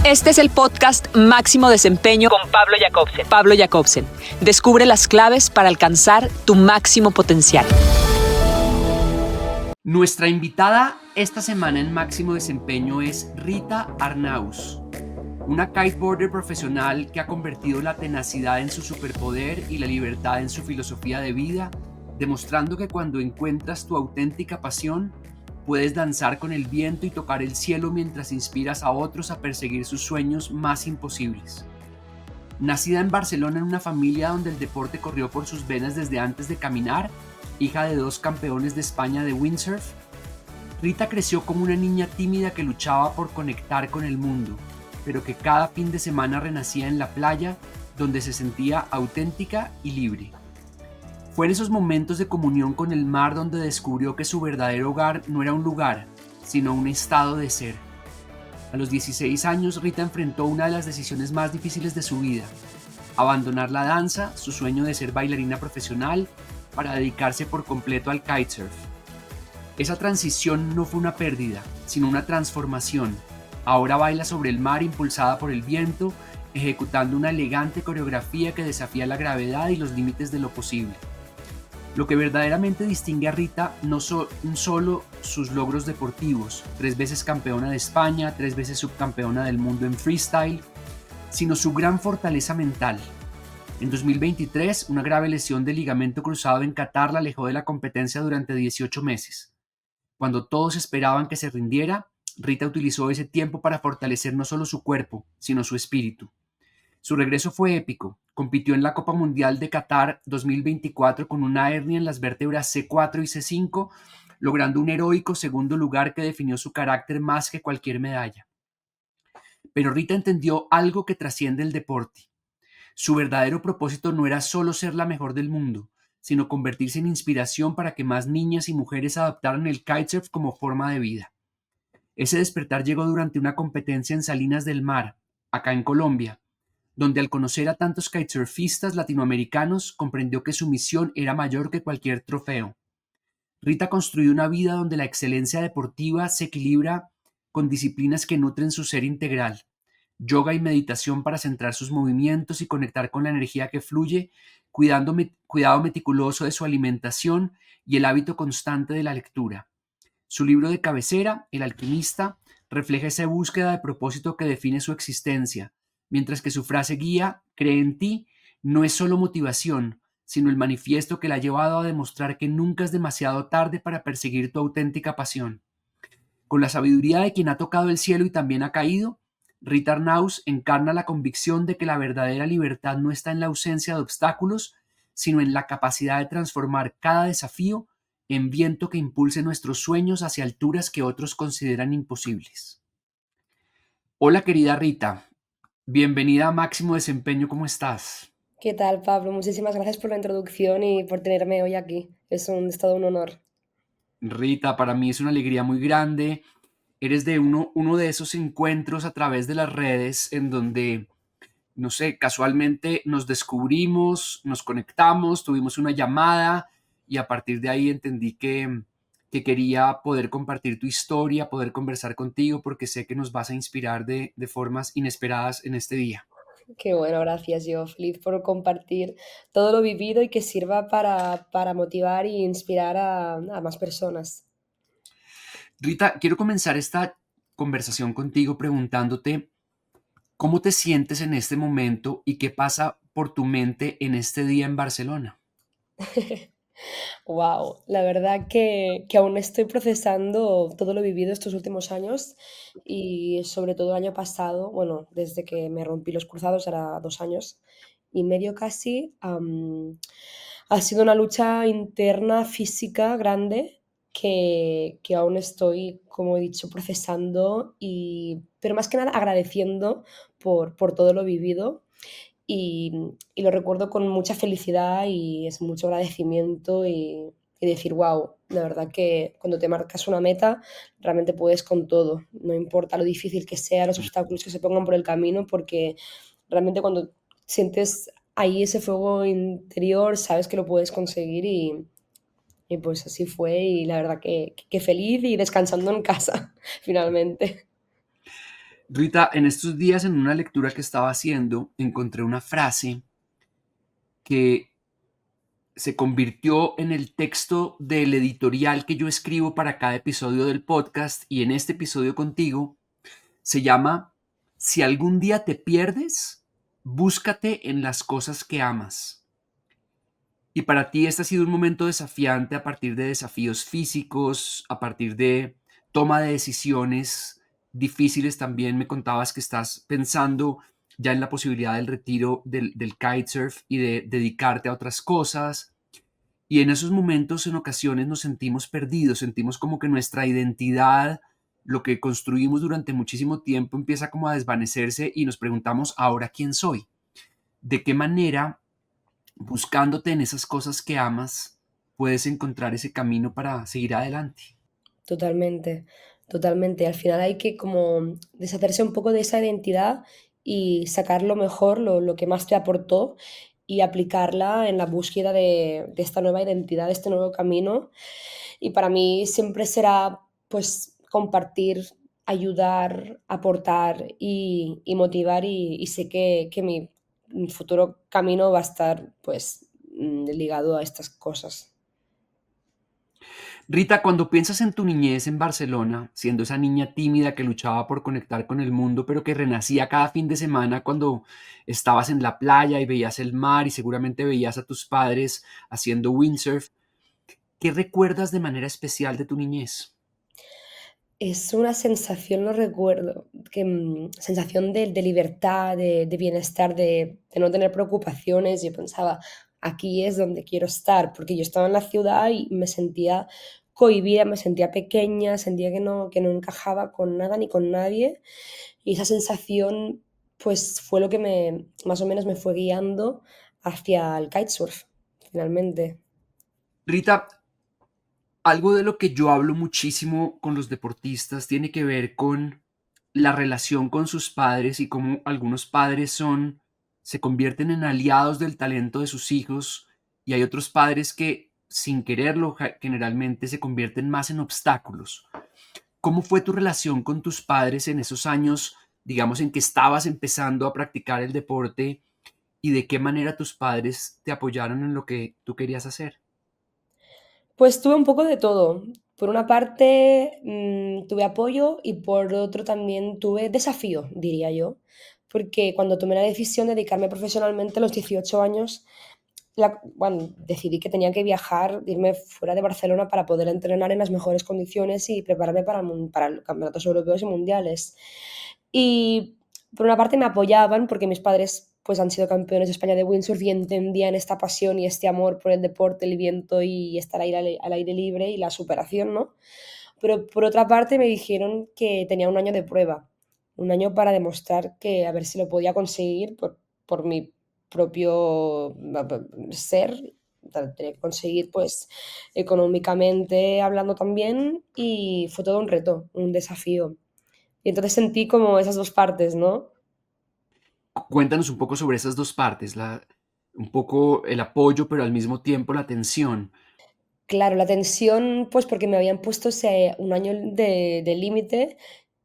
Este es el podcast Máximo Desempeño con Pablo Jacobsen. Pablo Jacobsen. Descubre las claves para alcanzar tu máximo potencial. Nuestra invitada esta semana en Máximo Desempeño es Rita Arnaús, una kiteboarder profesional que ha convertido la tenacidad en su superpoder y la libertad en su filosofía de vida, demostrando que cuando encuentras tu auténtica pasión, puedes danzar con el viento y tocar el cielo mientras inspiras a otros a perseguir sus sueños más imposibles. Nacida en Barcelona en una familia donde el deporte corrió por sus venas desde antes de caminar, hija de 2 campeones de España de windsurf, Rita creció como una niña tímida que luchaba por conectar con el mundo, pero que cada fin de semana renacía en la playa, donde se sentía auténtica y libre. Fue en esos momentos de comunión con el mar donde descubrió que su verdadero hogar no era un lugar, sino un estado de ser. A los 16 años, Rita enfrentó una de las decisiones más difíciles de su vida: abandonar la danza, su sueño de ser bailarina profesional, para dedicarse por completo al kitesurf. Esa transición no fue una pérdida, sino una transformación. Ahora baila sobre el mar impulsada por el viento, ejecutando una elegante coreografía que desafía la gravedad y los límites de lo posible. Lo que verdaderamente distingue a Rita no son solo sus logros deportivos, 3 veces campeona de España, 3 veces subcampeona del mundo en freestyle, sino su gran fortaleza mental. En 2023, una grave lesión de ligamento cruzado en Qatar la alejó de la competencia durante 18 meses. Cuando todos esperaban que se rindiera, Rita utilizó ese tiempo para fortalecer no solo su cuerpo, sino su espíritu. Su regreso fue épico. Compitió en la Copa Mundial de Qatar 2024 con una hernia en las vértebras C4 y C5, logrando un heroico segundo lugar que definió su carácter más que cualquier medalla. Pero Rita entendió algo que trasciende el deporte. Su verdadero propósito no era solo ser la mejor del mundo, sino convertirse en inspiración para que más niñas y mujeres adoptaran el kitesurf como forma de vida. Ese despertar llegó durante una competencia en Salinas del Mar, acá en Colombia, donde al conocer a tantos kitesurfistas latinoamericanos comprendió que su misión era mayor que cualquier trofeo. Rita construyó una vida donde la excelencia deportiva se equilibra con disciplinas que nutren su ser integral: yoga y meditación para centrar sus movimientos y conectar con la energía que fluye, cuidado meticuloso de su alimentación y el hábito constante de la lectura. Su libro de cabecera, El alquimista, refleja esa búsqueda de propósito que define su existencia, mientras que su frase guía, cree en ti, no es solo motivación, sino el manifiesto que la ha llevado a demostrar que nunca es demasiado tarde para perseguir tu auténtica pasión. Con la sabiduría de quien ha tocado el cielo y también ha caído, Rita Arnaús encarna la convicción de que la verdadera libertad no está en la ausencia de obstáculos, sino en la capacidad de transformar cada desafío en viento que impulse nuestros sueños hacia alturas que otros consideran imposibles. Hola querida Rita, bienvenida a Máximo Desempeño, ¿cómo estás? ¿Qué tal, Pablo? Muchísimas gracias por la introducción y por tenerme hoy aquí. Es todo un honor. Rita, para mí es una alegría muy grande. Eres de uno de esos encuentros a través de las redes en donde, no sé, casualmente nos descubrimos, nos conectamos, tuvimos una llamada y a partir de ahí entendí que quería poder compartir tu historia, poder conversar contigo, porque sé que nos vas a inspirar de formas inesperadas en este día. Qué bueno, gracias. Yo feliz por compartir todo lo vivido y que sirva para motivar e inspirar a más personas. Rita, quiero comenzar esta conversación contigo preguntándote cómo te sientes en este momento y qué pasa por tu mente en este día en Barcelona. Wow, la verdad que aún estoy procesando todo lo vivido estos últimos años y sobre todo el año pasado, bueno, desde que me rompí los cruzados, era 2 años y medio casi, ha sido una lucha interna física grande que aún estoy, como he dicho, procesando, pero más que nada agradeciendo por todo lo vivido y, y lo recuerdo con mucha felicidad y es mucho agradecimiento y decir, wow, la verdad que cuando te marcas una meta realmente puedes con todo, no importa lo difícil que sea, los obstáculos que se pongan por el camino, porque realmente cuando sientes ahí ese fuego interior, sabes que lo puedes conseguir y pues así fue y la verdad que feliz y descansando en casa finalmente. Rita, en estos días en una lectura que estaba haciendo, encontré una frase que se convirtió en el texto del editorial que yo escribo para cada episodio del podcast y en este episodio contigo se llama Si algún día te pierdes, búscate en las cosas que amas. Y para ti este ha sido un momento desafiante a partir de desafíos físicos, a partir de toma de decisiones difíciles también. Me contabas que estás pensando ya en la posibilidad del retiro del kitesurf y de dedicarte a otras cosas. Y en esos momentos en ocasiones nos sentimos perdidos, sentimos como que nuestra identidad, lo que construimos durante muchísimo tiempo empieza como a desvanecerse y nos preguntamos, ¿ahora quién soy? ¿De qué manera, buscándote en esas cosas que amas, puedes encontrar ese camino para seguir adelante? Totalmente, totalmente. Al final hay que como deshacerse un poco de esa identidad y sacar lo mejor, lo que más te aportó y aplicarla en la búsqueda de esta nueva identidad, de este nuevo camino. Y para mí siempre será pues compartir, ayudar, aportar y motivar y sé que mi futuro camino va a estar pues ligado a estas cosas. Rita, cuando piensas en tu niñez en Barcelona, siendo esa niña tímida que luchaba por conectar con el mundo, pero que renacía cada fin de semana cuando estabas en la playa y veías el mar y seguramente veías a tus padres haciendo windsurf, ¿qué recuerdas de manera especial de tu niñez? Es una sensación, lo recuerdo, que, sensación de libertad, de bienestar, de no tener preocupaciones. Yo pensaba, aquí es donde quiero estar, porque yo estaba en la ciudad y me sentía cohibida, me sentía pequeña, sentía que no encajaba con nada ni con nadie. Y esa sensación, pues, fue lo que más o menos me fue guiando hacia el kitesurf, finalmente. Rita, algo de lo que yo hablo muchísimo con los deportistas tiene que ver con la relación con sus padres y cómo algunos padres se convierten en aliados del talento de sus hijos y hay otros padres que sin quererlo generalmente se convierten más en obstáculos. ¿Cómo fue tu relación con tus padres en esos años, digamos, en que estabas empezando a practicar el deporte y de qué manera tus padres te apoyaron en lo que tú querías hacer? Pues tuve un poco de todo. Por una parte, tuve apoyo y por otro también tuve desafío, diría yo, porque cuando tomé la decisión de dedicarme profesionalmente a los 18 años, bueno, decidí que tenía que viajar, irme fuera de Barcelona para poder entrenar en las mejores condiciones y prepararme para los campeonatos europeos y mundiales. Y por una parte me apoyaban porque mis padres pues han sido campeones de España de windsurf y entendían esta pasión y este amor por el deporte, el viento y estar ahí al aire libre y la superación, ¿no? Pero por otra parte me dijeron que tenía un año de prueba, un año para demostrar que a ver si lo podía conseguir por mi propio ser, tenía que conseguir pues económicamente hablando también y fue todo un reto, un desafío. Y entonces sentí como esas 2 partes, ¿no? Cuéntanos un poco sobre esas dos partes, un poco el apoyo, pero al mismo tiempo la tensión. Claro, la tensión, pues, porque me habían puesto ese un año de límite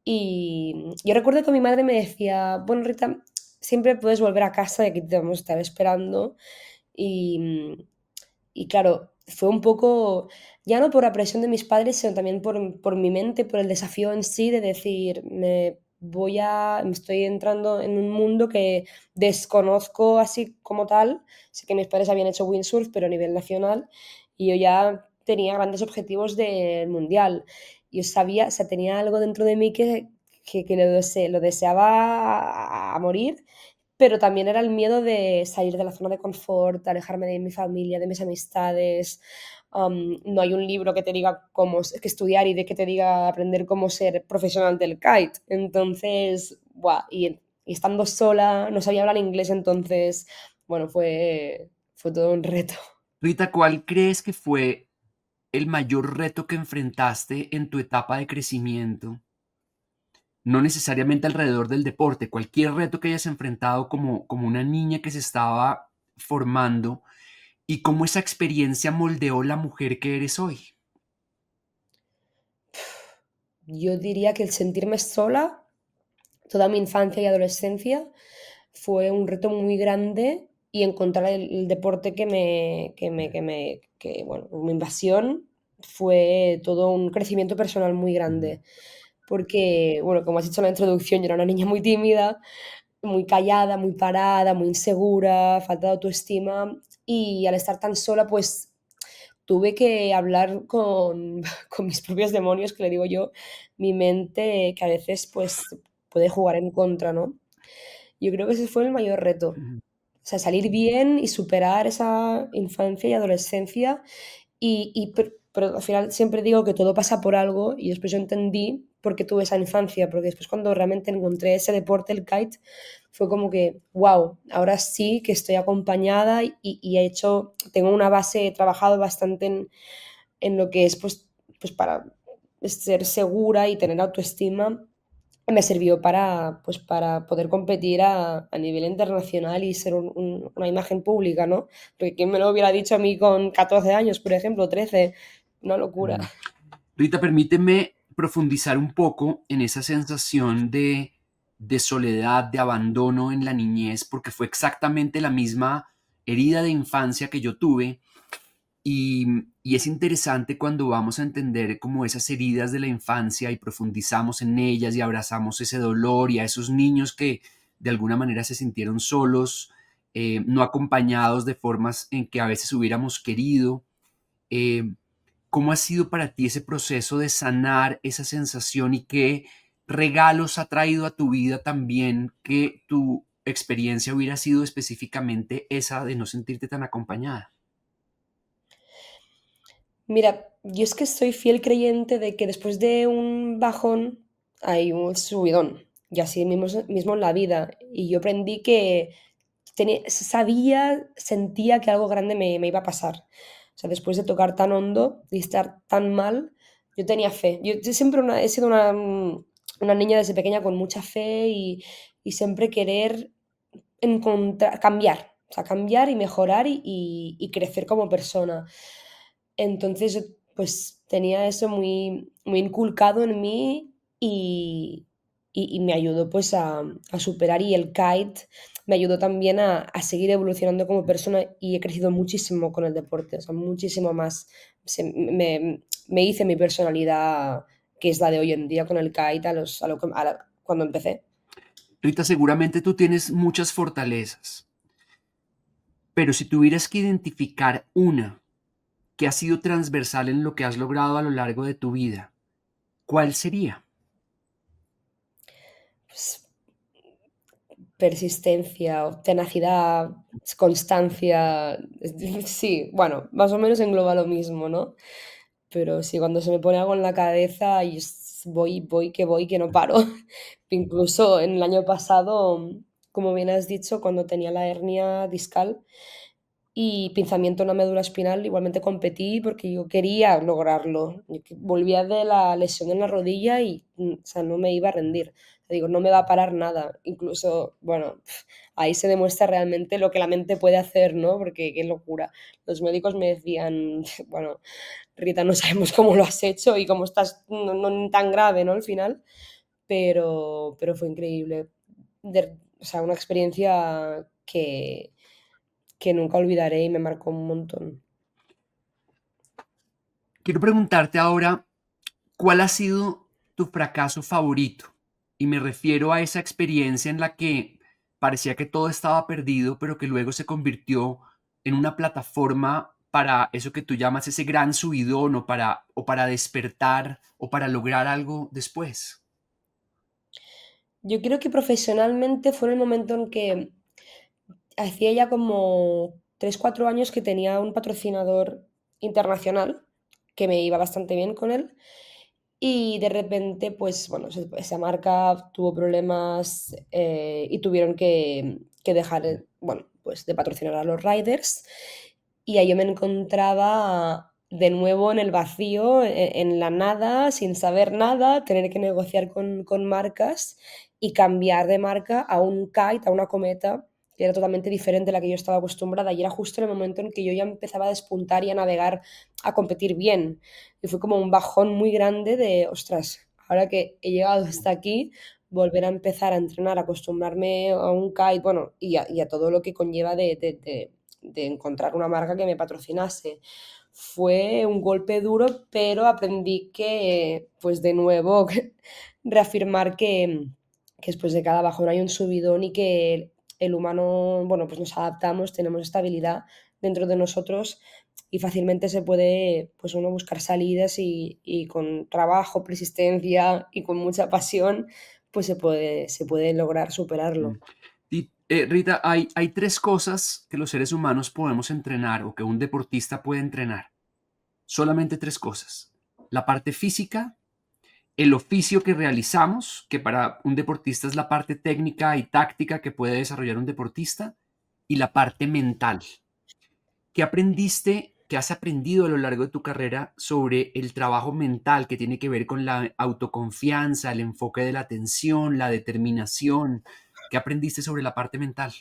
y yo recuerdo que mi madre me decía: "Bueno, Rita, siempre puedes volver a casa y aquí te vamos a estar esperando". Y, y claro, fue un poco, ya no por la presión de mis padres, sino también por mi mente, por el desafío en sí de decir, me estoy entrando en un mundo que desconozco así como tal. Sé que mis padres habían hecho windsurf, pero a nivel nacional, y yo ya tenía grandes objetivos del mundial. Yo sabía, o sea, tenía algo dentro de mí que lo deseaba a morir, pero también era el miedo de salir de la zona de confort, alejarme de mi familia, de mis amistades. No hay un libro que te diga que estudiar y de que te diga aprender cómo ser profesional del kite. Entonces, buah, y estando sola, no sabía hablar inglés, entonces, bueno, fue todo un reto. Rita, ¿cuál crees que fue el mayor reto que enfrentaste en tu etapa de crecimiento? No necesariamente alrededor del deporte, cualquier reto que hayas enfrentado como una niña que se estaba formando y cómo esa experiencia moldeó la mujer que eres hoy. Yo diría que el sentirme sola toda mi infancia y adolescencia fue un reto muy grande y encontrar el deporte bueno, mi invasión fue todo un crecimiento personal muy grande. Porque, bueno, como has dicho en la introducción, yo era una niña muy tímida, muy callada, muy parada, muy insegura, falta de autoestima y al estar tan sola, pues tuve que hablar con, con mis propios demonios, que le digo yo, mi mente que a veces pues puede jugar en contra, ¿no? Yo creo que ese fue el mayor reto. Ujú. O sea, salir bien y superar esa infancia y adolescencia pero al final siempre digo que todo pasa por algo y después yo entendí por qué tuve esa infancia, porque después cuando realmente encontré ese deporte, el kite, fue como que, wow, ahora sí que estoy acompañada y he hecho, tengo una base, he trabajado bastante en lo que es pues para ser segura y tener autoestima me sirvió para, pues, para poder competir a nivel internacional y ser una imagen pública, ¿no? Porque quién me lo hubiera dicho a mí con 14 años, por ejemplo, 13, una locura. Mm. Rita, permíteme profundizar un poco en esa sensación de soledad, de abandono en la niñez, porque fue exactamente la misma herida de infancia que yo tuve. Y, y es interesante cuando vamos a entender como esas heridas de la infancia y profundizamos en ellas y abrazamos ese dolor y a esos niños que de alguna manera se sintieron solos, no acompañados de formas en que a veces hubiéramos querido. Eh, ¿Cómo ha sido para ti ese proceso de sanar esa sensación y qué regalos ha traído a tu vida también que tu experiencia hubiera sido específicamente esa de no sentirte tan acompañada? Mira, yo es que soy fiel creyente de que después de un bajón hay un subidón, y así mismo en la vida. Y yo aprendí que sabía, sentía que algo grande me iba a pasar. O sea, después de tocar tan hondo y estar tan mal, yo tenía fe. Yo siempre he sido una niña desde pequeña con mucha fe y siempre querer cambiar, o sea, cambiar y mejorar y crecer como persona. Entonces, yo, pues tenía eso muy inculcado en mí y me ayudó pues a superar y el kite me ayudó también a seguir evolucionando como persona y he crecido muchísimo con el deporte, o sea, muchísimo más. Me hice mi personalidad que es la de hoy en día con el kite cuando empecé. Rita, seguramente tú tienes muchas fortalezas, pero si tuvieras que identificar una que ha sido transversal en lo que has logrado a lo largo de tu vida, ¿cuál sería? Pues, persistencia, o tenacidad, constancia. Sí, bueno, más o menos engloba lo mismo, ¿no? Pero sí, cuando se me pone algo en la cabeza, voy, que no paro. Incluso en el año pasado, como bien has dicho, cuando tenía la hernia discal y pinzamiento en la médula espinal, igualmente competí porque yo quería lograrlo. Volvía de la lesión en la rodilla y, o sea, no me iba a rendir. Digo, no me va a parar nada. Incluso, bueno, ahí se demuestra realmente lo que la mente puede hacer, ¿no? Porque qué locura. Los médicos me decían, bueno, Rita, no sabemos cómo lo has hecho y cómo estás, no tan grave, ¿no? Al final, pero fue increíble. O sea, una experiencia que nunca olvidaré y me marcó un montón. Quiero preguntarte ahora, ¿cuál ha sido tu fracaso favorito? Y me refiero a esa experiencia en la que parecía que todo estaba perdido, pero que luego se convirtió en una plataforma para eso que tú llamas ese gran subidón o para despertar o para lograr algo después. Yo creo que profesionalmente fue en el momento en que hacía ya como 3 4 años que tenía un patrocinador internacional, que me iba bastante bien con él, y de repente, pues bueno, esa marca tuvo problemas y tuvieron que dejar, bueno, pues de patrocinar a los riders. Y ahí yo me encontraba de nuevo en el vacío, en la nada, sin saber nada, tener que negociar con marcas y cambiar de marca a un kite, a una cometa, que era totalmente diferente a la que yo estaba acostumbrada. Y era justo en el momento en que yo ya empezaba a despuntar y a navegar, a competir bien. Y fue como un bajón muy grande de, ostras, ahora que he llegado hasta aquí, volver a empezar a entrenar, acostumbrarme a un kite, bueno, y a todo lo que conlleva de encontrar una marca que me patrocinase. Fue un golpe duro, pero aprendí que, pues de nuevo, reafirmar que después de cada bajón hay un subidón y que el humano, bueno, pues nos adaptamos, tenemos estabilidad dentro de nosotros y fácilmente se puede, pues uno buscar salidas y con trabajo, persistencia y con mucha pasión, pues se puede lograr Mm. superarlo. Y, Rita, hay tres cosas que los seres humanos podemos entrenar o que un deportista puede entrenar. Solamente tres cosas. La parte física, el oficio que realizamos, que para un deportista es la parte técnica y táctica que puede desarrollar un deportista, y la parte mental. ¿Qué aprendiste, qué has aprendido a lo largo de tu carrera sobre el trabajo mental que tiene que ver con la autoconfianza, el enfoque de la atención, la determinación? ¿Qué aprendiste sobre la parte mental?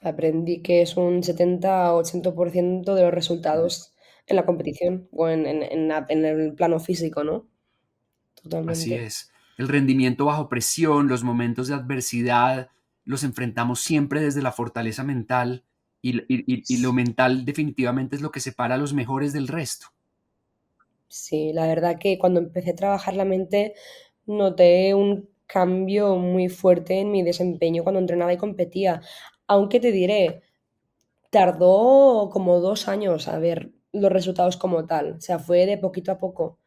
Aprendí que es un 70-80% de los Ujú. resultados en la competición o en el plano físico, ¿no? Así Totalmente. es. El rendimiento bajo presión, los momentos de adversidad, los enfrentamos siempre desde la fortaleza mental y lo mental definitivamente es lo que separa a los mejores del resto. Sí, la verdad que cuando empecé a trabajar la mente noté un cambio muy fuerte en mi desempeño cuando entrenaba y competía. Aunque te diré, tardó como 2 años a ver los resultados como tal. O sea, fue de poquito a poco,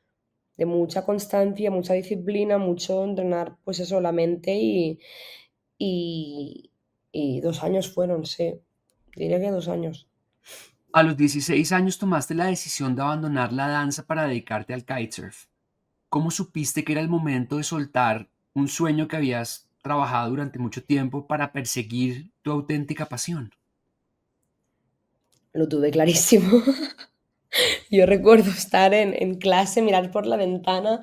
de mucha constancia, mucha disciplina, mucho entrenar, pues eso, la mente y, y 2 años fueron, sí. Diría que 2 años. A los 16 años tomaste la decisión de abandonar la danza para dedicarte al kitesurf. ¿Cómo supiste que era el momento de soltar un sueño que habías trabajado durante mucho tiempo para perseguir tu auténtica pasión? Lo tuve clarísimo. Yo recuerdo estar en clase, mirar por la ventana,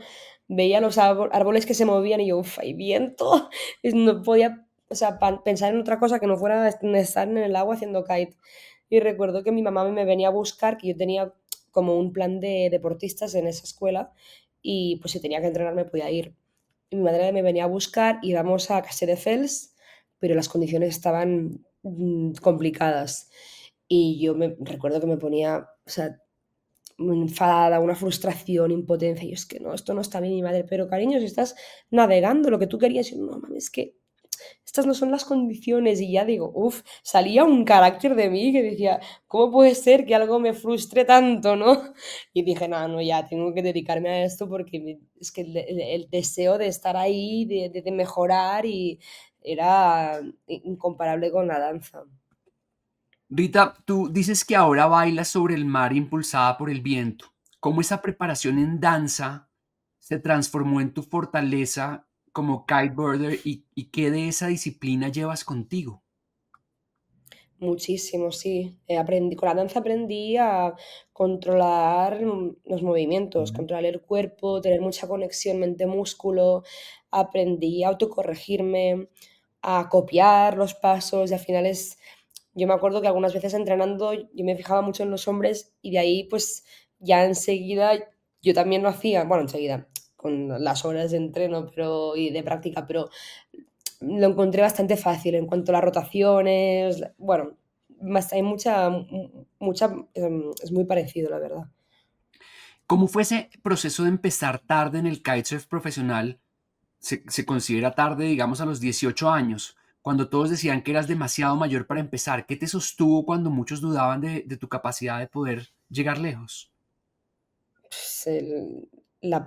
veía los árboles que se movían y yo, uf, hay viento. No podía, o sea, pensar en otra cosa que no fuera estar en el agua haciendo kite. Y recuerdo que mi mamá me venía a buscar, que yo tenía como un plan de deportistas en esa escuela y pues si tenía que entrenar me podía ir. Y mi madre me venía a buscar, íbamos a Castelldefels, pero las condiciones estaban complicadas. Y yo me recuerdo que me ponía, o sea, enfadada, una frustración, impotencia. Y yo, es que no, esto no está bien, mi madre. Pero cariño, si estás navegando lo que tú querías, y yo, no, mami, es que estas no son las condiciones. Y ya digo, uff, salía un carácter de mí que decía, ¿cómo puede ser que algo me frustre tanto, no? Y dije, no, no, ya, tengo que dedicarme a esto porque es que el deseo de estar ahí, de mejorar, y era incomparable con la danza. Rita, tú dices que ahora bailas sobre el mar impulsada por el viento. ¿Cómo esa preparación en danza se transformó en tu fortaleza como kiteboarder y qué de esa disciplina llevas contigo? Muchísimo, sí. Con la danza aprendí a controlar los movimientos, Ujú. controlar el cuerpo, tener mucha conexión mente-músculo. Aprendí a autocorregirme, a copiar los pasos y al final yo me acuerdo que algunas veces entrenando yo me fijaba mucho en los hombres y de ahí pues ya enseguida yo también lo hacía, bueno, enseguida, con las horas de entreno y de práctica, pero lo encontré bastante fácil en cuanto a las rotaciones, bueno, hay es muy parecido, la verdad. ¿Cómo fue ese proceso de empezar tarde en el kitesurf profesional? Se considera tarde, digamos, a los 18 años, cuando todos decían que eras demasiado mayor para empezar. ¿Qué te sostuvo cuando muchos dudaban de tu capacidad de poder llegar lejos?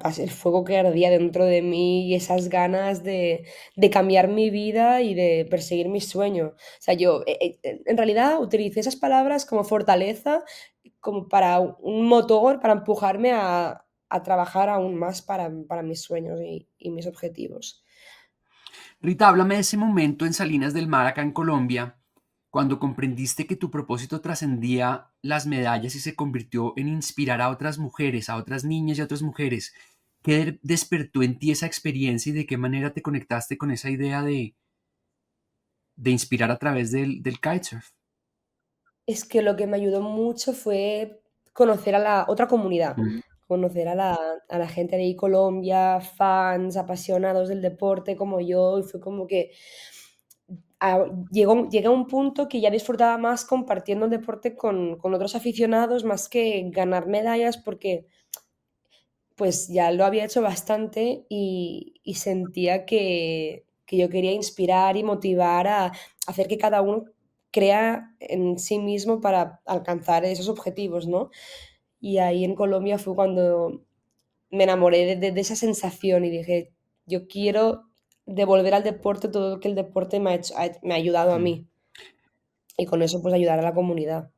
Pues el fuego que ardía dentro de mí y esas ganas de cambiar mi vida y de perseguir mi sueño. O sea, yo en realidad utilicé esas palabras como fortaleza, como para un motor, para empujarme a trabajar aún más para mis sueños y mis objetivos. Rita, háblame de ese momento en Salinas del Mar, acá en Colombia, cuando comprendiste que tu propósito trascendía las medallas y se convirtió en inspirar a otras mujeres, a otras niñas y a otras mujeres. ¿Qué despertó en ti esa experiencia y de qué manera te conectaste con esa idea de inspirar a través del kitesurf? Es que lo que me ayudó mucho fue conocer a la otra comunidad, conocer a la gente de ahí, Colombia, fans, apasionados del deporte como yo, y fue como que llegué a un punto que ya disfrutaba más compartiendo el deporte con otros aficionados más que ganar medallas porque pues ya lo había hecho bastante y sentía que yo quería inspirar y motivar a hacer que cada uno crea en sí mismo para alcanzar esos objetivos, ¿no? Y ahí en Colombia fue cuando me enamoré de esa sensación y dije, yo quiero devolver al deporte todo lo que el deporte me ha ayudado a Mm. mí y con eso pues ayudar a la comunidad,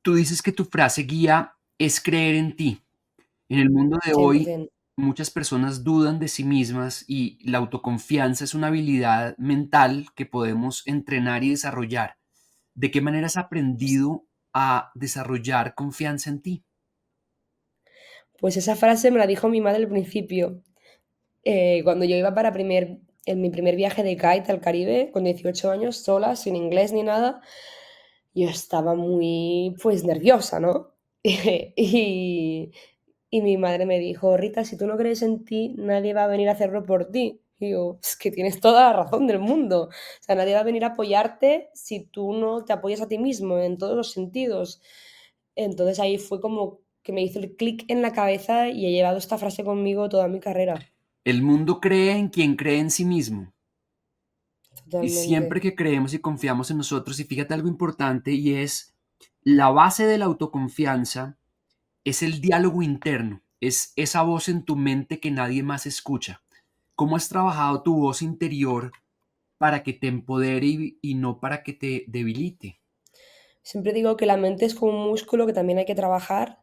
Tú dices que tu frase guía es creer en ti. En el mundo de hoy, 100%. muchas personas dudan de sí mismas y la autoconfianza es una habilidad mental que podemos entrenar y desarrollar. ¿De qué manera has aprendido a desarrollar confianza en ti? Pues esa frase me la dijo mi madre al principio, cuando yo iba en mi primer viaje de kite al Caribe, con 18 años, sola, sin inglés ni nada, yo estaba muy, pues, nerviosa, ¿no? Y, y mi madre me dijo, Rita, si tú no crees en ti, nadie va a venir a hacerlo por ti. Y yo, es que tienes toda la razón del mundo. O sea, nadie va a venir a apoyarte si tú no te apoyas a ti mismo en todos los sentidos. Entonces ahí fue como que me hizo el clic en la cabeza y he llevado esta frase conmigo toda mi carrera. El mundo cree en quien cree en sí mismo. Y Totalmente. siempre que creemos y confiamos en nosotros, y fíjate algo importante, y es la base de la autoconfianza es el diálogo interno, es esa voz en tu mente que nadie más escucha. ¿Cómo has trabajado tu voz interior para que te empodere y no para que te debilite? Siempre digo que la mente es como un músculo que también hay que trabajar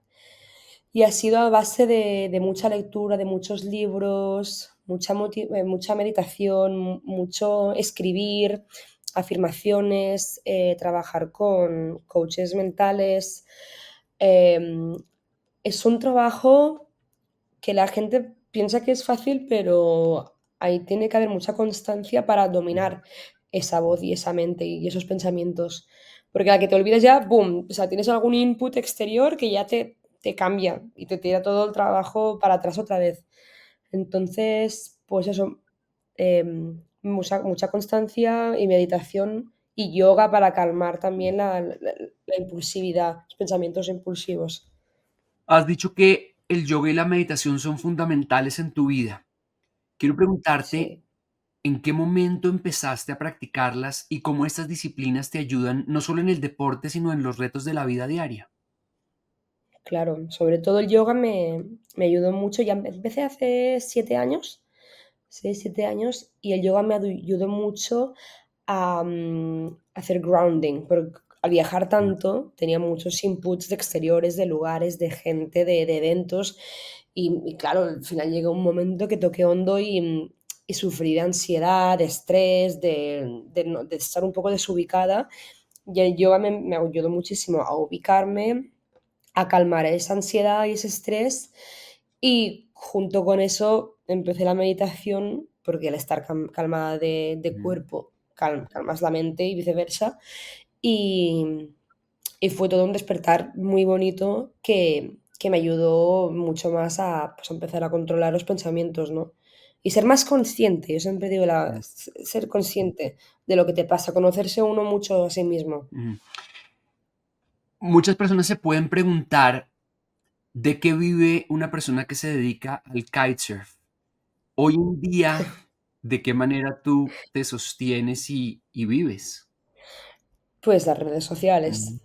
y ha sido a base de mucha lectura, de muchos libros, mucha meditación, mucho escribir, afirmaciones, trabajar con coaches mentales. Em, es un trabajo que la gente piensa que es fácil, pero ahí tiene que haber mucha constancia para Ujú. dominar esa voz y esa mente y esos pensamientos. Porque a la que te olvides ya, boom, o sea, tienes algún input exterior que ya te cambia y te tira todo el trabajo para atrás otra vez. Entonces, pues eso, mucha constancia y meditación y yoga para calmar también la impulsividad, los pensamientos impulsivos. Has dicho que el yoga y la meditación son fundamentales en tu vida. Quiero preguntarte, Sí. ¿en qué momento empezaste a practicarlas y cómo estas disciplinas te ayudan no solo en el deporte, sino en los retos de la vida diaria? Claro, sobre todo el yoga me ayudó mucho. Ya empecé hace 7 años, 6 7 años, y el yoga me ayudó mucho a, hacer grounding, porque al viajar Mm. tanto tenía muchos inputs de exteriores, de lugares, de gente, de eventos, y claro, al final llegó un momento que toqué hondo y sufrí de ansiedad, de estrés, de estar un poco desubicada, y el yoga me ayudó muchísimo a ubicarme, a calmar esa ansiedad y ese estrés y junto con eso empecé la meditación porque al estar calmada de Ujú. cuerpo calmas la mente y viceversa y, y fue todo un despertar muy bonito que me ayudó mucho más a, pues, a empezar a controlar los pensamientos, ¿no? Y ser más consciente, yo siempre digo, Mm. ser consciente de lo que te pasa, conocerse uno mucho a sí mismo. Ujú. Muchas personas se pueden preguntar de qué vive una persona que se dedica al kitesurf. Hoy en día, ¿de qué manera tú te sostienes y vives? Pues las redes sociales. Ujú,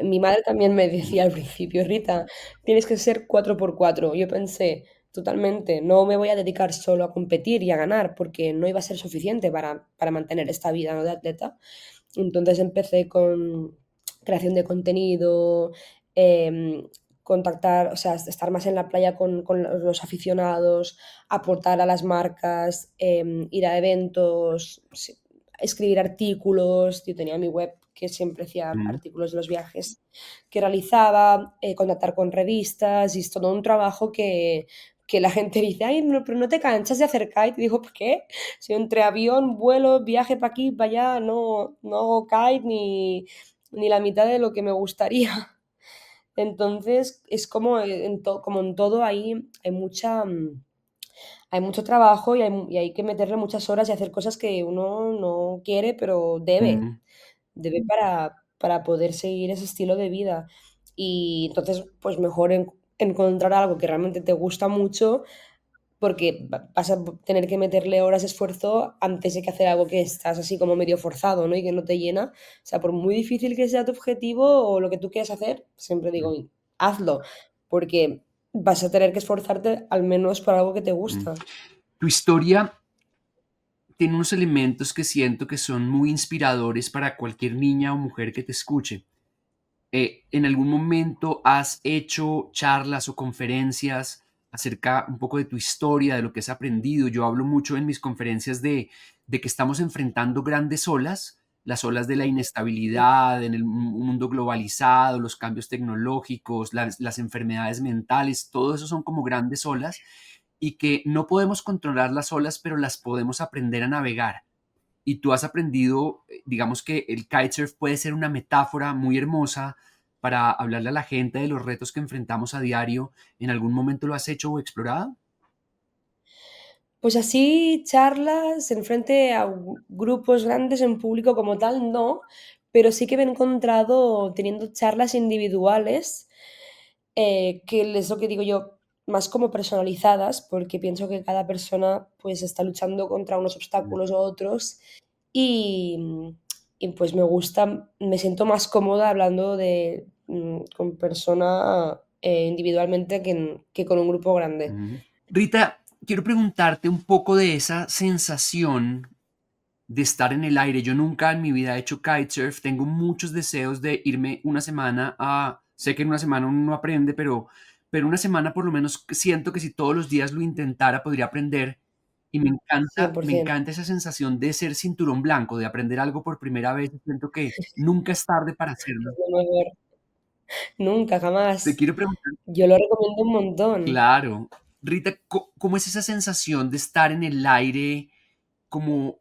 Mi madre también me ujú, decía al principio: "Rita, tienes que ser 4x4". Yo pensé: "Totalmente, no me voy a dedicar solo a competir y a ganar, porque no iba a ser suficiente para mantener esta vida, ¿no?, de atleta". Entonces empecé con creación de contenido, contactar, o sea, estar más en la playa con los aficionados, aportar a las marcas, ir a eventos, sí, escribir artículos. Yo tenía mi web que siempre hacía ujú. artículos de los viajes que realizaba, contactar con revistas, y es todo un trabajo que la gente dice: "Ay, no, pero no te cansas de hacer kite". Y digo: "¿Por qué? Si entre avión, vuelo, viaje para aquí, para allá, no hago kite ni la mitad de lo que me gustaría". Entonces, es como como en todo ahí hay mucho trabajo y hay que meterle muchas horas y hacer cosas que uno no quiere, pero debe. Mm, Debe para poder seguir ese estilo de vida. Y entonces, pues mejor encontrar algo que realmente te gusta mucho, porque vas a tener que meterle horas de esfuerzo antes de que hacer algo que estás así como medio forzado, ¿no? Y que no te llena. O sea, por muy difícil que sea tu objetivo o lo que tú quieras hacer, siempre digo, mm, hazlo, porque vas a tener que esforzarte al menos por algo que te mm. gusta. Tu historia tiene unos elementos que siento que son muy inspiradores para cualquier niña o mujer que te escuche. ¿En algún momento has hecho charlas o conferencias acerca un poco de tu historia, de lo que has aprendido? Yo hablo mucho en mis conferencias de que estamos enfrentando grandes olas, las olas de la inestabilidad en el mundo globalizado, los cambios tecnológicos, las enfermedades mentales, todo eso son como grandes olas y que no podemos controlar las olas, pero las podemos aprender a navegar. Y tú has aprendido, digamos que el kitesurf puede ser una metáfora muy hermosa para hablarle a la gente de los retos que enfrentamos a diario. ¿En algún momento lo has hecho o explorado? Pues así, charlas en frente a grupos grandes en público como tal, no, pero sí que me he encontrado teniendo charlas individuales, que es lo que digo yo, más como personalizadas, porque pienso que cada persona pues está luchando contra unos Mm, obstáculos u otros y, y pues me gusta, me siento más cómoda hablando con persona individualmente que con un grupo grande. mm. Rita, quiero preguntarte un poco de esa sensación de estar en el aire. Yo nunca en mi vida he hecho kitesurf. Tengo muchos deseos de irme una semana a... Sé que en una semana uno no aprende, pero una semana por lo menos siento que si todos los días lo intentara podría aprender. Y me 100%. encanta esa sensación de ser cinturón blanco, de aprender algo por primera vez. Siento que nunca es tarde para hacerlo. Es lo mejor. Nunca, Te jamás. quiero preguntar, Yo lo recomiendo un montón. claro, Rita, ¿cómo es esa sensación de estar en el aire como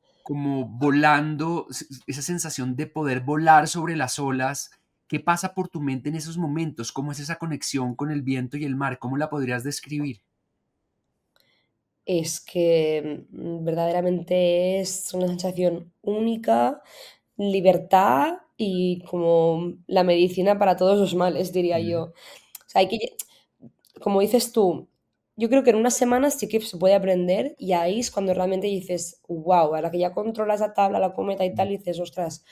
volando, esa sensación de poder volar sobre las olas? ¿Qué pasa por tu mente en esos momentos? ¿Cómo es esa conexión con el viento y el mar? ¿Cómo la podrías describir? Es que, verdaderamente es una sensación única, libertad y como la medicina para todos los males, diría yo. Mm, O sea, hay que como dices tú, yo creo que en unas semanas sí que se puede aprender y ahí es cuando realmente dices: "Guau", a la que ya controlas la tabla, la cometa y mm, tal, dices: "Ostras,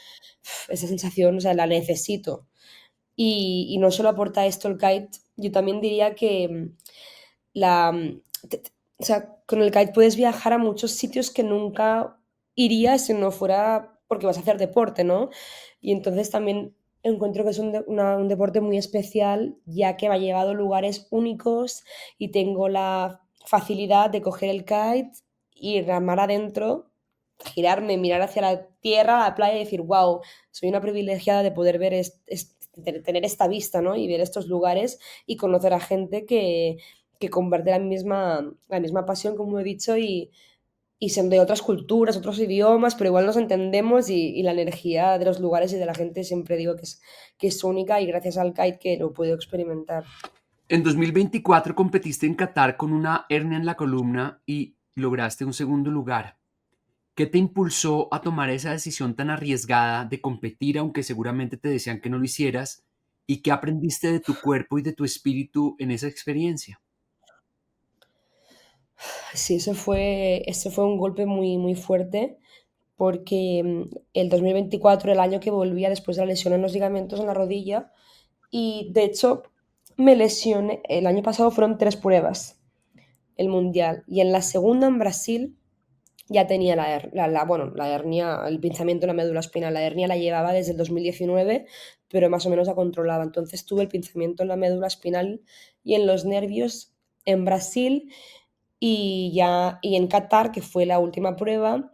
esa sensación, o sea, la necesito". Y no solo aporta esto el kite, yo también diría que, la o sea, con el kite puedes viajar a muchos sitios que nunca irías si no fuera porque vas a hacer deporte, ¿no? Y entonces también encuentro que es un deporte muy especial, ya que me ha llevado a lugares únicos y tengo la facilidad de coger el kite, ir a mar adentro, girarme, mirar hacia la tierra, la playa y decir: "Guau, soy una privilegiada de poder ver tener esta vista, ¿no? Y ver estos lugares y conocer a gente que comparte la misma pasión, como he dicho, y son de otras culturas, otros idiomas, pero igual nos entendemos y la energía de los lugares y de la gente siempre digo que es única y gracias al kite que lo puedo experimentar. En 2024 competiste en Qatar con una hernia en la columna y lograste un segundo lugar. ¿Qué te impulsó a tomar esa decisión tan arriesgada de competir, aunque seguramente te decían que no lo hicieras? ¿Y qué aprendiste de tu cuerpo y de tu espíritu en esa experiencia? Sí, eso fue un golpe muy, muy fuerte porque el 2024, el año que volvía después de la lesión en los ligamentos en la rodilla, y de hecho me lesioné, el año pasado fueron 3 pruebas, el mundial, y en la segunda en Brasil ya tenía bueno, la hernia, el pinzamiento en la médula espinal. La hernia la llevaba desde el 2019, pero más o menos la controlaba. Entonces tuve el pinzamiento en la médula espinal y en los nervios en Brasil y en Qatar, que fue la última prueba.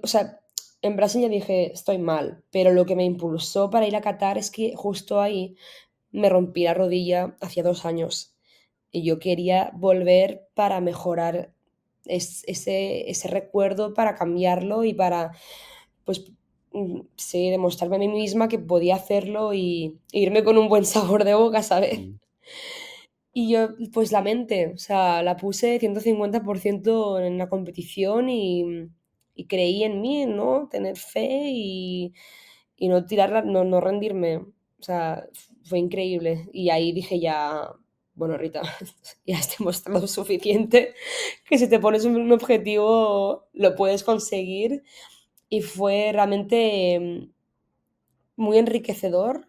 O sea, en Brasil ya dije, estoy mal, pero lo que me impulsó para ir a Qatar es que justo ahí me rompí la rodilla hacía 2 años y yo quería volver para mejorar ese recuerdo, para cambiarlo y para, pues, sí, demostrarme a mí misma que podía hacerlo y irme con un buen sabor de boca, ¿sabes? Mm. Y yo, pues la mente, o sea, la puse 150% en la competición y creí en mí, ¿no? Tener fe y no tirarla, no rendirme. O sea, fue increíble. Y ahí dije ya, bueno, Rita, ya has demostrado suficiente, que si te pones un objetivo lo puedes conseguir. Y fue realmente muy enriquecedor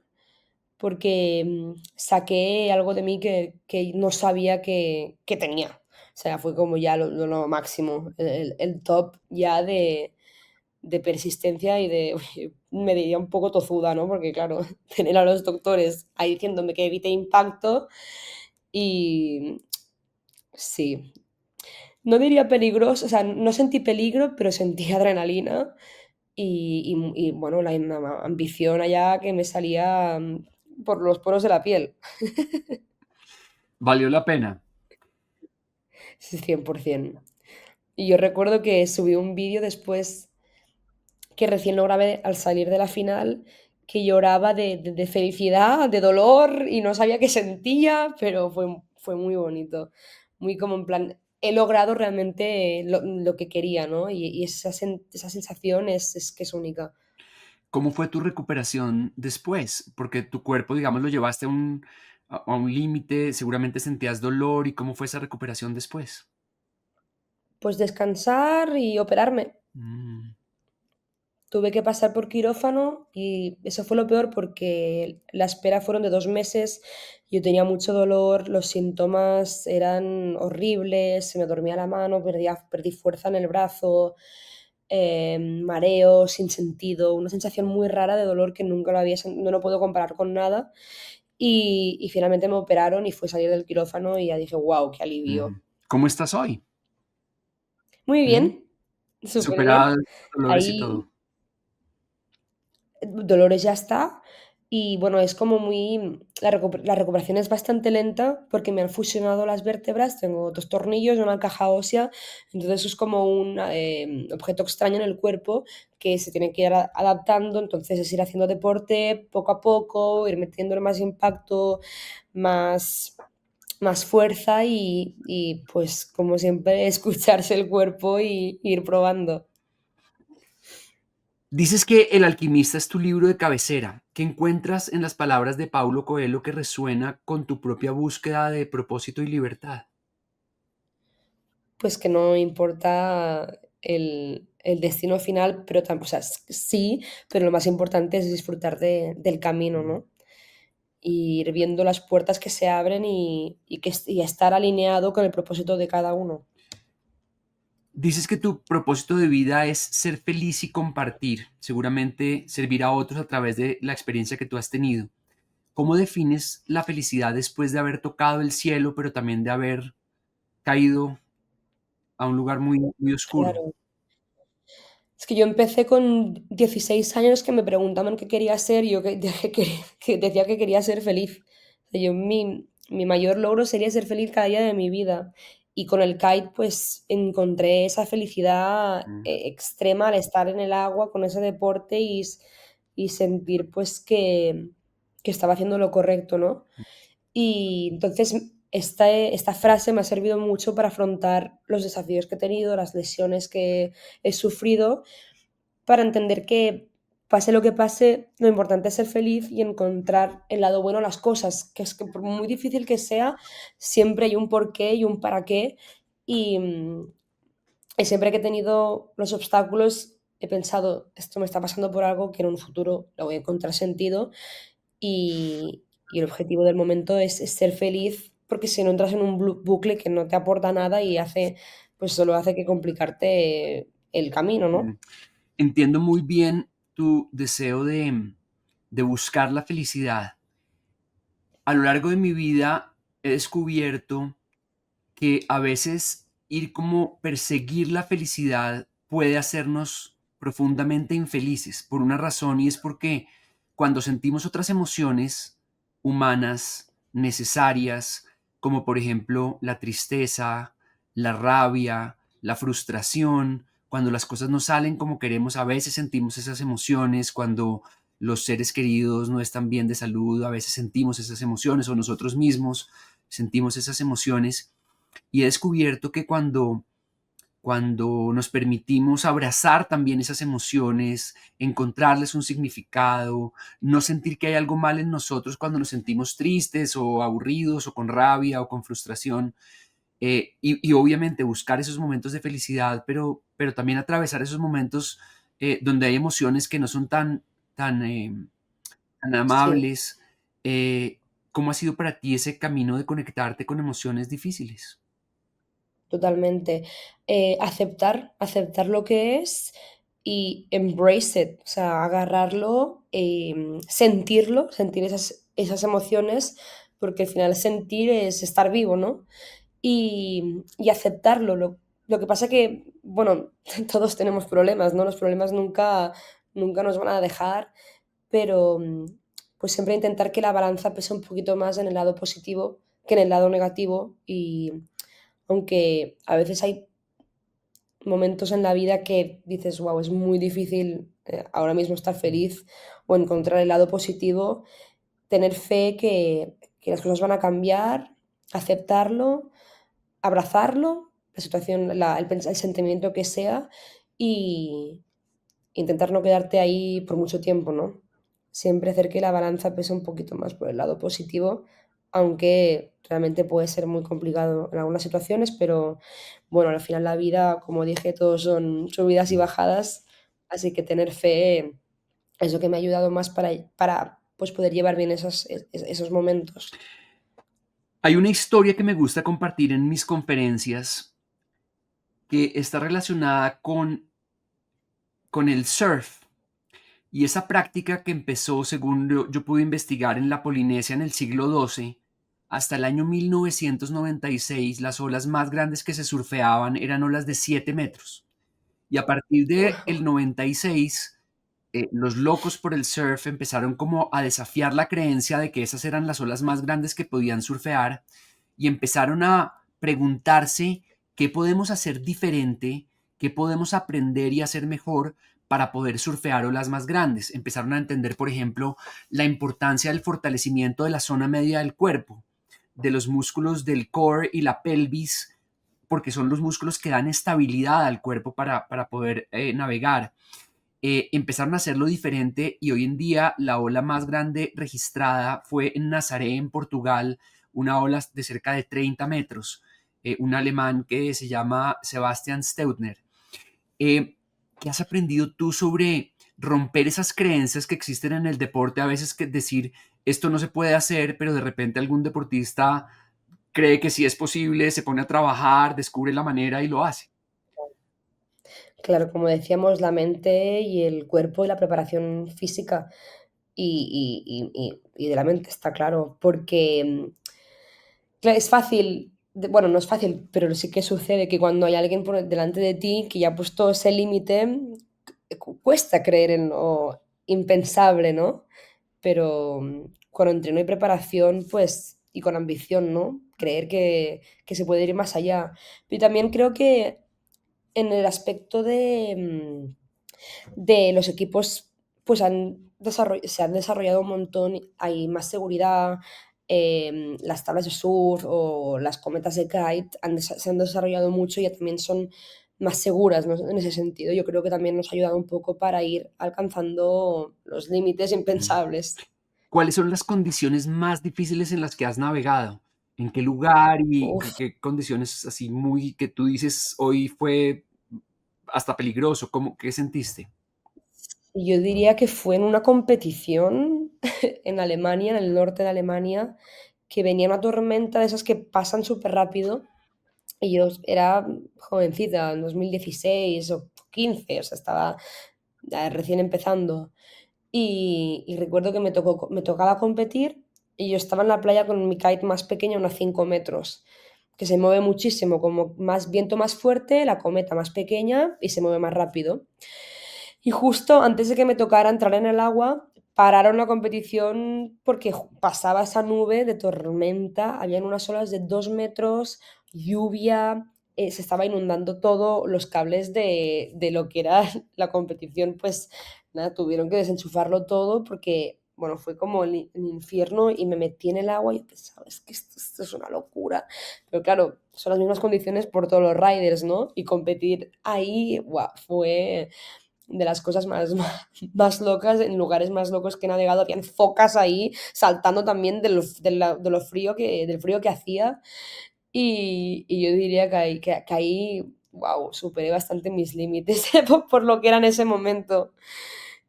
porque saqué algo de mí que no sabía que tenía. O sea, fue como ya lo máximo, el top ya de persistencia y de, oye, me diría un poco tozuda, ¿no? Porque claro, tener a los doctores ahí diciéndome que evite impacto y sí, no diría peligroso, o sea, no sentí peligro, pero sentí adrenalina y bueno, la ambición allá que me salía por los poros de la piel. ¿Valió la pena? Sí, 100%. Y yo recuerdo que subí un vídeo después que recién lo grabé al salir de la final, que lloraba de felicidad, de dolor y no sabía qué sentía, pero fue muy bonito. Muy como en plan, he logrado realmente lo que quería, ¿no? Y esa sensación es que es única. ¿Cómo fue tu recuperación después? Porque tu cuerpo, digamos, lo llevaste a un límite, seguramente sentías dolor. ¿Y cómo fue esa recuperación después? Pues descansar y operarme. Mm. Tuve que pasar por quirófano y eso fue lo peor porque la espera fueron de 2 meses. Yo tenía mucho dolor, los síntomas eran horribles, se me dormía la mano, perdí fuerza en el brazo, mareo sin sentido, una sensación muy rara de dolor que nunca no lo puedo comparar con nada. Y finalmente me operaron y fue salir del quirófano y ya dije, wow, qué alivio. Ujú. ¿Cómo estás hoy? Muy ¿Mm? bien, súper Superada bien. dolores y Ahí todo. Dolores ya está. Y bueno, es como muy... la recuperación es bastante lenta porque me han fusionado las vértebras, tengo 2 tornillos, una caja ósea, entonces eso es como un objeto extraño en el cuerpo que se tiene que ir adaptando, entonces es ir haciendo deporte poco a poco, ir metiéndole más impacto, más, más fuerza y pues como siempre escucharse el cuerpo y ir probando. Dices que El alquimista es tu libro de cabecera. ¿Qué encuentras en las palabras de Paulo Coelho que resuena con tu propia búsqueda de propósito y libertad? Pues que no importa el destino final, pero o sea, sí, pero lo más importante es disfrutar del camino, Mm. ¿no? Y ir viendo las puertas que se abren y estar alineado con el propósito de cada uno. Dices que tu propósito de vida es ser feliz y compartir, seguramente servir a otros a través de la experiencia que tú has tenido. ¿Cómo defines la felicidad después de haber tocado el cielo, pero también de haber caído a un lugar muy, muy oscuro? Claro. Es que yo empecé con 16 años que me preguntaban qué quería ser y yo que decía que quería ser feliz. O sea, mi mayor logro sería ser feliz cada día de mi vida. Y con el kite pues encontré esa felicidad Mm. extrema al estar en el agua con ese deporte y sentir pues que estaba haciendo lo correcto, ¿no? Y entonces esta frase me ha servido mucho para afrontar los desafíos que he tenido, las lesiones que he sufrido, para entender que pase lo que pase, lo importante es ser feliz y encontrar el lado bueno a las cosas, que es que por muy difícil que sea, siempre hay un porqué y un para qué. Y, y siempre que he tenido los obstáculos, he pensado, esto me está pasando por algo que en un futuro lo voy a encontrar sentido y el objetivo del momento es ser feliz, porque si no entras en un bucle que no te aporta nada y hace, pues solo hace que complicarte el camino, Mm. ¿no? Entiendo muy bien tu deseo de buscar la felicidad. A lo largo de mi vida he descubierto que a veces ir como perseguir la felicidad puede hacernos profundamente infelices por una razón, y es porque cuando sentimos otras emociones humanas necesarias, como por ejemplo la tristeza, la rabia, la frustración, cuando las cosas no salen como queremos, a veces sentimos esas emociones, cuando los seres queridos no están bien de salud, a veces sentimos esas emociones o nosotros mismos sentimos esas emociones. Y he descubierto que cuando nos permitimos abrazar también esas emociones, encontrarles un significado, no sentir que hay algo mal en nosotros cuando nos sentimos tristes o aburridos o con rabia o con frustración, y obviamente buscar esos momentos de felicidad, pero también atravesar esos momentos donde hay emociones que no son tan Sí, amables. ¿Cómo ha sido para ti ese camino de conectarte con emociones difíciles? totalmente. Aceptar lo que es y embrace it, o sea, agarrarlo, sentir esas emociones, porque al final sentir es estar vivo, ¿no? Y aceptarlo. Lo que pasa que, bueno, todos tenemos problemas, ¿no? Los problemas nunca nos van a dejar, pero, pues siempre intentar que la balanza pese un poquito más en el lado positivo que en el lado negativo. Y aunque a veces hay momentos en la vida que dices: "Guau, es muy difícil, ahora mismo estar feliz o encontrar el lado positivo", tener fe que las cosas van a cambiar, aceptarlo, abrazarlo, la situación, el sentimiento que sea, y intentar no quedarte ahí por mucho tiempo, ¿no? Siempre hacer que la balanza pese un poquito más por el lado positivo, aunque realmente puede ser muy complicado en algunas situaciones, pero bueno, al final la vida, como dije, todos son subidas y bajadas, así que tener fe es lo que me ha ayudado más para pues, poder llevar bien esos momentos. Hay una historia que me gusta compartir en mis conferencias que está relacionada con el surf y esa práctica que empezó, según yo pude investigar, en la Polinesia en el siglo XII. Hasta el año 1996 las olas más grandes que se surfeaban eran olas de 7 metros. Y a partir del 96, los locos por el surf empezaron como a desafiar la creencia de que esas eran las olas más grandes que podían surfear y empezaron a preguntarse qué podemos hacer diferente, qué podemos aprender y hacer mejor para poder surfear olas más grandes. Empezaron a entender, por ejemplo, la importancia del fortalecimiento de la zona media del cuerpo, de los músculos del core y la pelvis, porque son los músculos que dan estabilidad al cuerpo para poder navegar. Empezaron a hacerlo diferente y hoy en día la ola más grande registrada fue en Nazaré, en Portugal, una ola de cerca de 30 metros, un alemán que se llama Sebastian Steudner. ¿Qué has aprendido tú sobre romper esas creencias que existen en el deporte? A veces que decir, esto no se puede hacer, pero de repente algún deportista cree que sí es posible, se pone a trabajar, descubre la manera y lo hace. Claro, como decíamos, la mente y el cuerpo y la preparación física y de la mente, está claro, porque, es fácil, bueno, no es fácil, pero sí que sucede que cuando hay alguien por delante de ti que ya ha puesto ese límite, cuesta creer en lo impensable, ¿no? Pero con entreno y preparación, pues, y con ambición, ¿no? Creer que se puede ir más allá. Y también creo que en el aspecto de los equipos, pues se han desarrollado un montón, hay más seguridad, las tablas de surf o las cometas de kite se han desarrollado mucho y ya también son más seguras, ¿no? En ese sentido. Yo creo que también nos ha ayudado un poco para ir alcanzando los límites impensables. ¿Cuáles son las condiciones más difíciles en las que has navegado? ¿En qué lugar y Uf, qué condiciones así muy que tú dices hoy fue hasta peligroso? ¿Cómo, qué sentiste? yo diría que fue en una competición en Alemania, en el norte de Alemania, que venía una tormenta de esas que pasan súper rápido. Y yo era jovencita, en 2016 o 15, o sea, estaba recién empezando. Y recuerdo que me tocaba competir y yo estaba en la playa con mi kite más pequeño, unos 5 metros, que se mueve muchísimo, como más viento más fuerte, la cometa más pequeña y se mueve más rápido. Y justo antes de que me tocara entrar en el agua, pararon la competición porque pasaba esa nube de tormenta, habían unas olas de 2 metros, lluvia, se estaba inundando todo, los cables de lo que era la competición, pues nada, tuvieron que desenchufarlo todo porque, bueno, fue como el infierno y me metí en el agua y yo pensaba, es que esto es una locura. Pero claro, son las mismas condiciones por todos los riders, ¿no? Y competir ahí, guau, fue de las cosas más locas, en lugares más locos que he navegado. Habían focas ahí saltando también de lo frío del frío que hacía. Y yo diría que ahí, wow, superé bastante mis límites por lo que era en ese momento.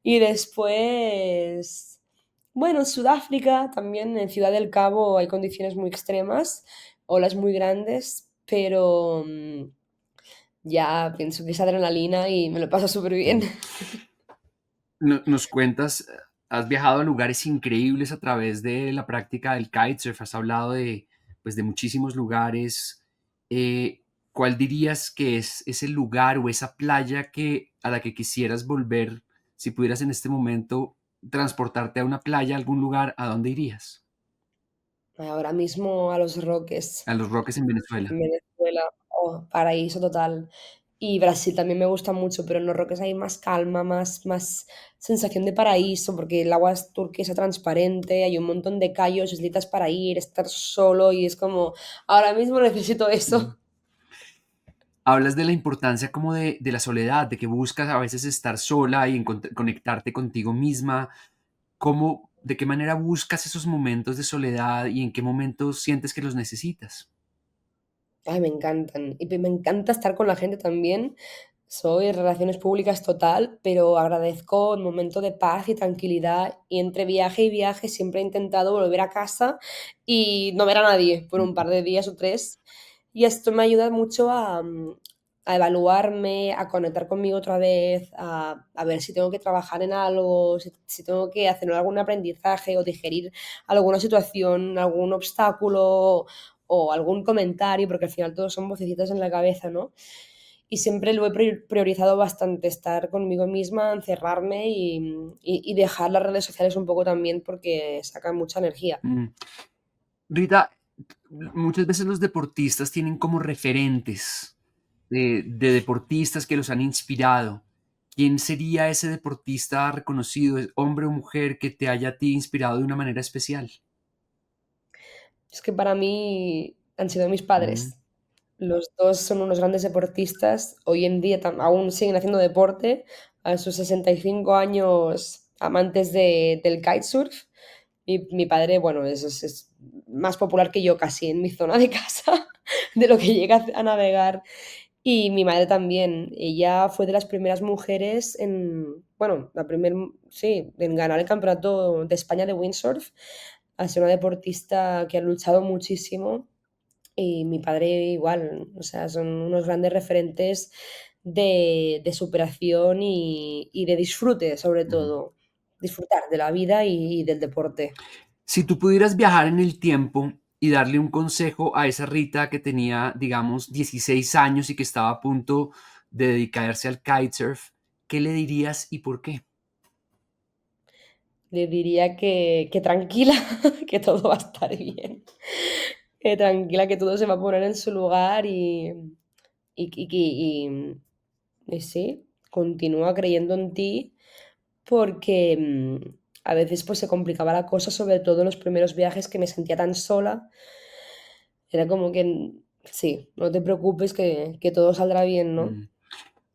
Y después, bueno, en Sudáfrica, también en Ciudad del Cabo hay condiciones muy extremas, olas muy grandes, pero ya pienso que es adrenalina y me lo paso súper bien. Mm. Nos cuentas, has viajado a lugares increíbles a través de la práctica del kitesurf, has hablado de, pues, de muchísimos lugares. Eh, ¿Cuál dirías que es ese lugar o esa playa a la que quisieras volver si pudieras en este momento transportarte a una playa, a algún lugar? ¿A dónde irías? Ahora mismo a Los Roques, A Los Roques en Venezuela. en Venezuela, oh, paraíso total. Y Brasil también me gusta mucho, pero en Los Roques hay más calma, más sensación de paraíso, porque el agua es turquesa transparente, hay un montón de cayos, islitas para ir, estar solo y es como, ahora mismo necesito Mm. eso. Hablas de la importancia como de la soledad, de que buscas a veces estar sola y conectarte contigo misma. ¿Cómo, de qué manera buscas esos momentos de soledad y en qué momentos sientes que los necesitas? Ay, me encantan. Y me encanta estar con la gente también. Soy relaciones públicas total, pero agradezco un momento de paz y tranquilidad. Y entre viaje y viaje siempre he intentado volver a casa y no ver a nadie por un Mm, par de días o tres. Y esto me ayuda mucho a evaluarme, a conectar conmigo otra vez, a ver si tengo que trabajar en algo, si tengo que hacer algún aprendizaje o digerir alguna situación, algún obstáculo o algún comentario, porque al final todos son vocecitas en la cabeza, ¿no? Y siempre lo he priorizado bastante, estar conmigo misma, encerrarme y dejar las redes sociales un poco también porque sacan mucha energía. mm. Rita, muchas veces los deportistas tienen como referentes de deportistas que los han inspirado. ¿Quién sería ese deportista reconocido, hombre o mujer, que te haya a ti inspirado de una manera especial? Es que para mí han sido mis Mm, padres. Los dos son unos grandes deportistas. Hoy en día aún siguen haciendo deporte. A sus 65 años, amantes del kitesurf. Mi padre, bueno, es más popular que yo casi en mi zona de casa, de lo que llega a navegar. Y mi madre también. Ella fue de las primeras mujeres bueno, sí, en ganar el campeonato de España de windsurf. Ha sido una deportista que ha luchado muchísimo y mi padre igual, o sea, son unos grandes referentes de superación y de disfrute, sobre ujú. todo. Disfrutar de la vida y del deporte. Si tú pudieras viajar en el tiempo y darle un consejo a esa Rita que tenía, digamos, 16 años y que estaba a punto de dedicarse al kitesurf, ¿qué le dirías y por qué? Le diría que tranquila, que todo va a estar bien. Que tranquila, que todo se va a poner en su lugar y sí, continúa creyendo en ti porque a veces pues se complicaba la cosa, sobre todo en los primeros viajes que me sentía tan sola. Era como que sí, no te preocupes que todo saldrá bien, ¿no? Mm.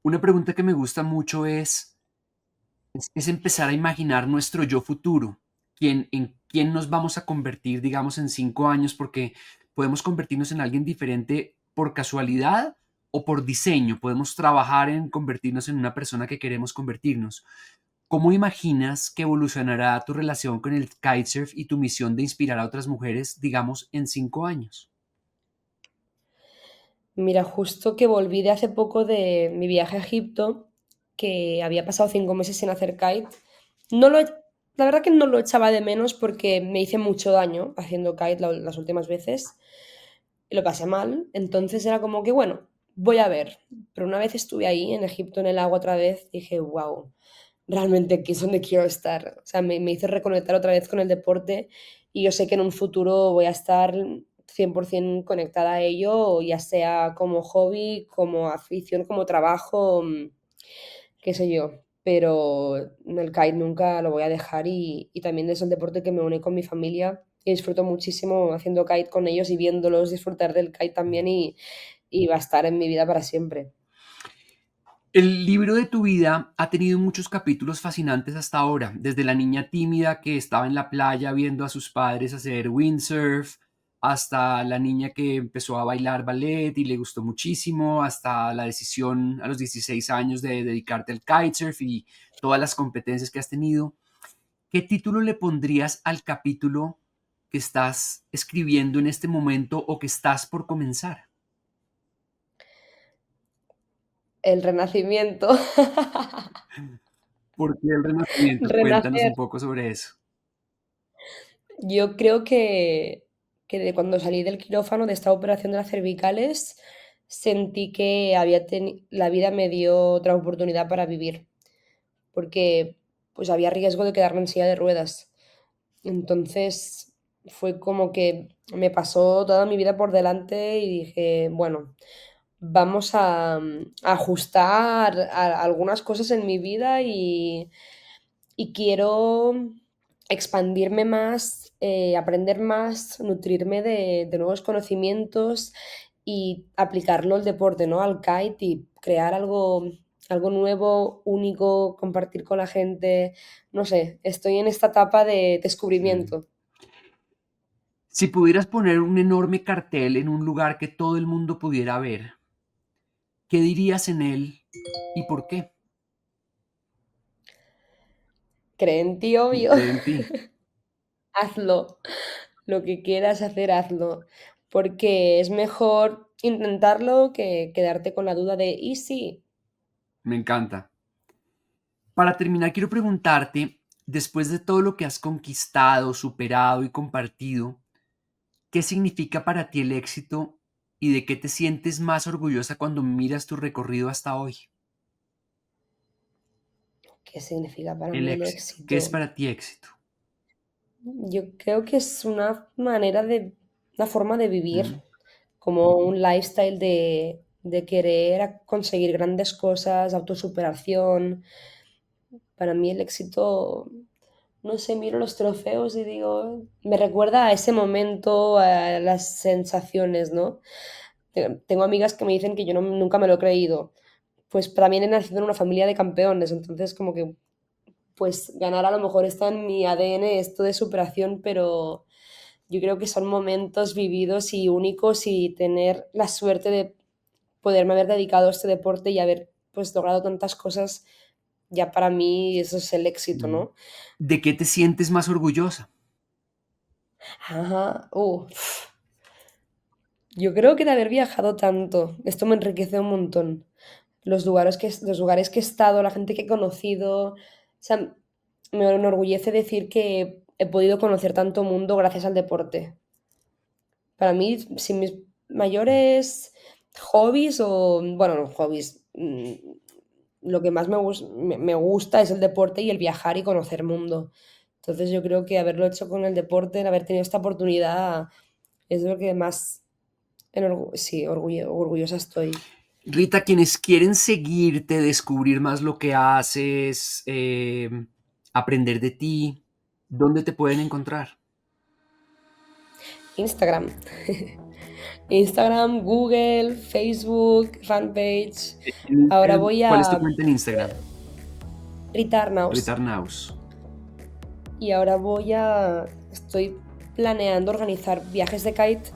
Una pregunta que me gusta mucho es empezar a imaginar nuestro yo futuro, en quién nos vamos a convertir, digamos, en 5 años, porque podemos convertirnos en alguien diferente por casualidad o por diseño. Podemos trabajar en convertirnos en una persona que queremos convertirnos. ¿Cómo imaginas que evolucionará tu relación con el kitesurf y tu misión de inspirar a otras mujeres, digamos, en 5 años? Mira, justo que volví de hace poco de mi viaje a Egipto, que había pasado 5 meses sin hacer kite. No lo, e- la verdad que no lo echaba de menos porque me hice mucho daño haciendo kite las últimas veces y lo pasé mal. Entonces era como que, bueno, voy a ver. Pero una vez estuve ahí en Egipto en el agua otra vez, dije, wow, realmente aquí es donde quiero estar. O sea, me hizo reconectar otra vez con el deporte y yo sé que en un futuro voy a estar 100% conectada a ello, ya sea como hobby, como afición, como trabajo, qué sé yo. Pero el kite nunca lo voy a dejar y también es el deporte que me une con mi familia y disfruto muchísimo haciendo kite con ellos y viéndolos disfrutar del kite también y va a estar en mi vida para siempre. El libro de tu vida ha tenido muchos capítulos fascinantes hasta ahora, desde la niña tímida que estaba en la playa viendo a sus padres hacer windsurf, hasta la niña que empezó a bailar ballet y le gustó muchísimo, hasta la decisión a los 16 años de dedicarte al kitesurf y todas las competencias que has tenido. ¿Qué título le pondrías al capítulo que estás escribiendo en este momento o que estás por comenzar? El renacimiento. ¿Por qué el renacimiento? Cuéntanos Renacer. un poco sobre eso. Yo creo que de cuando salí del quirófano de esta operación de las cervicales, sentí que la vida me dio otra oportunidad para vivir, porque pues había riesgo de quedarme en silla de ruedas. Entonces fue como que me pasó toda mi vida por delante y dije, bueno, vamos a ajustar algunas cosas en mi vida y quiero expandirme más, aprender más, nutrirme de nuevos conocimientos y aplicarlo al deporte, ¿no? Al kite y crear algo nuevo, único, compartir con la gente. No sé, estoy en esta etapa de Mm. descubrimiento. Si pudieras poner un enorme cartel en un lugar que todo el mundo pudiera ver, ¿qué dirías en él y por qué? Cree en ti, obvio. Cree en ti. Hazlo. Lo que quieras hacer, hazlo. Porque es mejor intentarlo que quedarte con la duda de ¿y sí? Me encanta. Para terminar, quiero preguntarte, después de todo lo que has conquistado, superado y compartido, ¿qué significa para ti el éxito y de qué te sientes más orgullosa cuando miras tu recorrido hasta hoy? ¿Qué significa para El mí el éxito. ¿Qué es éxito? para ti éxito? Yo creo que es una forma de vivir, Mm. como un lifestyle de querer conseguir grandes cosas, autosuperación. Para mí el éxito, no sé, miro los trofeos y digo, me recuerda a ese momento, a las sensaciones, ¿no? Tengo amigas que me dicen que yo nunca me lo he creído. Pues también he nacido en una familia de campeones, entonces como que pues ganar a lo mejor está en mi ADN esto de superación, pero yo creo que son momentos vividos y únicos y tener la suerte de poderme haber dedicado a este deporte y haber pues logrado tantas cosas, ya para mí eso es el éxito, Mm. ¿no? ¿De qué te sientes más orgullosa? Ajá, yo creo que de haber viajado tanto, esto me enriquece un montón. Los lugares que he estado, la gente que he conocido, o sea, me enorgullece decir que he podido conocer tanto mundo gracias al deporte. Para mí, si mis mayores hobbies o, bueno, no hobbies, lo que más me gusta es el deporte y el viajar y conocer mundo. Entonces yo creo que haberlo hecho con el deporte, el haber tenido esta oportunidad, es lo que más, sí, orgullosa estoy. Rita, quienes quieren seguirte, descubrir más lo que haces, aprender de ti, ¿dónde te pueden encontrar? Instagram. Instagram, Google, Facebook, fanpage. Ahora voy ¿Cuál es tu a cuenta en Instagram? Rita Rita Arnaus. Arnaus. Y ahora estoy planeando organizar viajes de kite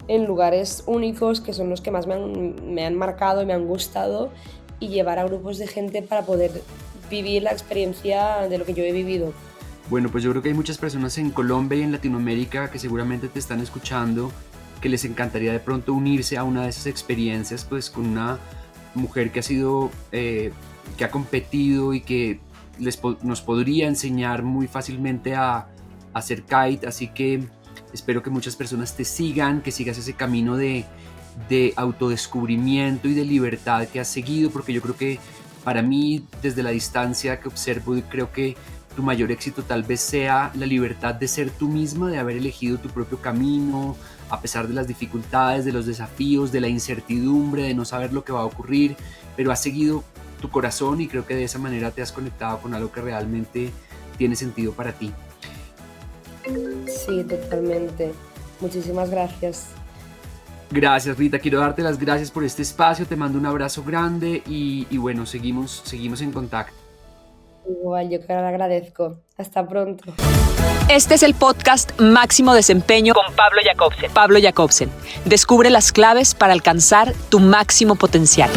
en lugares únicos que son los que más me han marcado y me han gustado y llevar a grupos de gente para poder vivir la experiencia de lo que yo he vivido. Bueno, pues yo creo que hay muchas personas en Colombia y en Latinoamérica que seguramente te están escuchando, que les encantaría de pronto unirse a una de esas experiencias, pues con una mujer que ha sido, que ha competido y que nos podría enseñar muy fácilmente a hacer kite. Así que espero que muchas personas te sigan, que sigas ese camino de autodescubrimiento y de libertad que has seguido, porque yo creo que para mí, desde la distancia que observo, creo que tu mayor éxito tal vez sea la libertad de ser tú misma, de haber elegido tu propio camino, a pesar de las dificultades, de los desafíos, de la incertidumbre, de no saber lo que va a ocurrir, pero has seguido tu corazón y creo que de esa manera te has conectado con algo que realmente tiene sentido para ti. Sí, totalmente. Muchísimas gracias. Gracias, Rita, quiero darte las gracias por este espacio, te mando un abrazo grande y bueno, seguimos en contacto. Igual, yo que lo agradezco. Hasta pronto. Este es el podcast Máximo Desempeño con Pablo Jacobsen. Pablo Jacobsen. Descubre las claves para alcanzar tu máximo potencial.